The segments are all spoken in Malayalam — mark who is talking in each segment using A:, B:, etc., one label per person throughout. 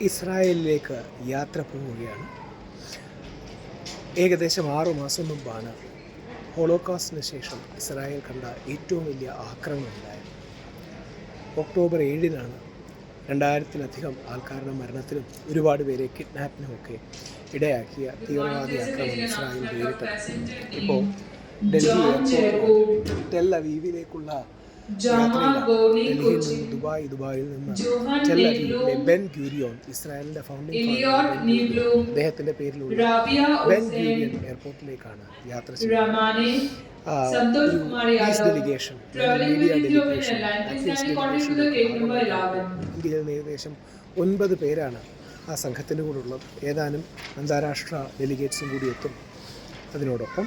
A: ഇസ്രായേലിലേക്ക് യാത്ര പോവുകയാണ്. ഏകദേശം 6 മാസം മുമ്പാണ് ഹോളോകോസ്റ്റിന് ശേഷം ഇസ്രായേൽ കണ്ട ഏറ്റവും വലിയ ആക്രമണം ഉണ്ടായത്. ഒക്ടോബർ 7-നാണ് 2000-ലധികം ആൾക്കാരുടെ മരണത്തിനും ഒരുപാട് പേരെ കിഡ്നാപ്പിനുമൊക്കെ ഇടയാക്കിയ തീവ്രവാദി ആക്രമണം ഇസ്രായേൽ നേരിട്ടത്. ഇപ്പോൾ ഡൽഹി എയർപോർട്ടിൽ ടെൽ അവീവിലേക്കുള്ള ഡൽഹിയിൽ നിന്ന് ദുബായിൽ നിന്ന് ടെൽ അവീവിലെ ബെൻ ഗൂരിയോൺ, ഇസ്രായേലിൻ്റെ ഫൗണ്ടിംഗ് ഫാദർ അദ്ദേഹത്തിൻ്റെ പേരിലുള്ള ബെൻ ഗൂരിയൻ എയർപോർട്ടിലേക്കാണ് യാത്ര ചെയ്യുന്നത്. ഡെലിഗേഷൻ, മീഡിയ ഡെലിഗേഷൻ, ഇന്ത്യയിൽ നിന്ന് ഏകദേശം 9 പേരാണ് ആ സംഘത്തിൻ്റെ കൂടെ ഉള്ളത്. ഏതാനും അന്താരാഷ്ട്ര ഡെലിഗേറ്റ്സും കൂടി എത്തും. അതിനോടൊപ്പം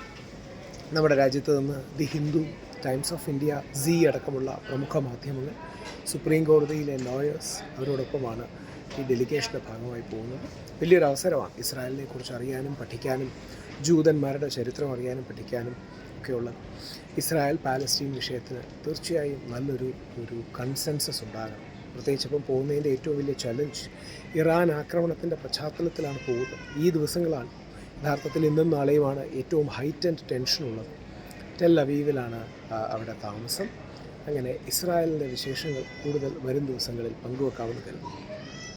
A: നമ്മുടെ രാജ്യത്ത് നിന്ന് the Hindu, times of India, Zee അടക്കമുള്ള പ്രമുഖ മാധ്യമങ്ങൾ, സുപ്രീം കോടതിയിലെ ലോയേഴ്സ് അവരോടൊപ്പമാണ് ഈ ഡെലിഗേഷൻ്റെ ഭാഗമായി പോകുന്നത്. വലിയൊരു അവസരമാണ് ഇസ്രായേലിനെ കുറിച്ച് അറിയാനും പഠിക്കാനും ജൂതന്മാരുടെ ചരിത്രം അറിയാനും പഠിക്കാനും ഒക്കെയുള്ളത്. ഇസ്രായേൽ പാലസ്തീൻ വിഷയത്തിന് തീർച്ചയായും നല്ലൊരു കൺസെൻസസ് ഉണ്ടാകണം. പ്രത്യേകിച്ച് ഇപ്പം പോകുന്നതിൻ്റെ ഏറ്റവും വലിയ ചലഞ്ച് ഇറാൻ ആക്രമണത്തിൻ്റെ പശ്ചാത്തലത്തിലാണ് പോകുന്നത്. ഈ ദിവസങ്ങളാണ് യഥാർത്ഥത്തിൽ ഇന്നും നാളെയുമാണ് ഏറ്റവും ഹൈറ്റൻഡ് ടെൻഷനുള്ളത്. ടെൽ അവീവിലാണ് അവിടെ താമസം. അങ്ങനെ ഇസ്രായേലിൻ്റെ വിശേഷങ്ങൾ കൂടുതൽ വരും ദിവസങ്ങളിൽ പങ്കുവെക്കാമെന്ന് കരുതുന്നു.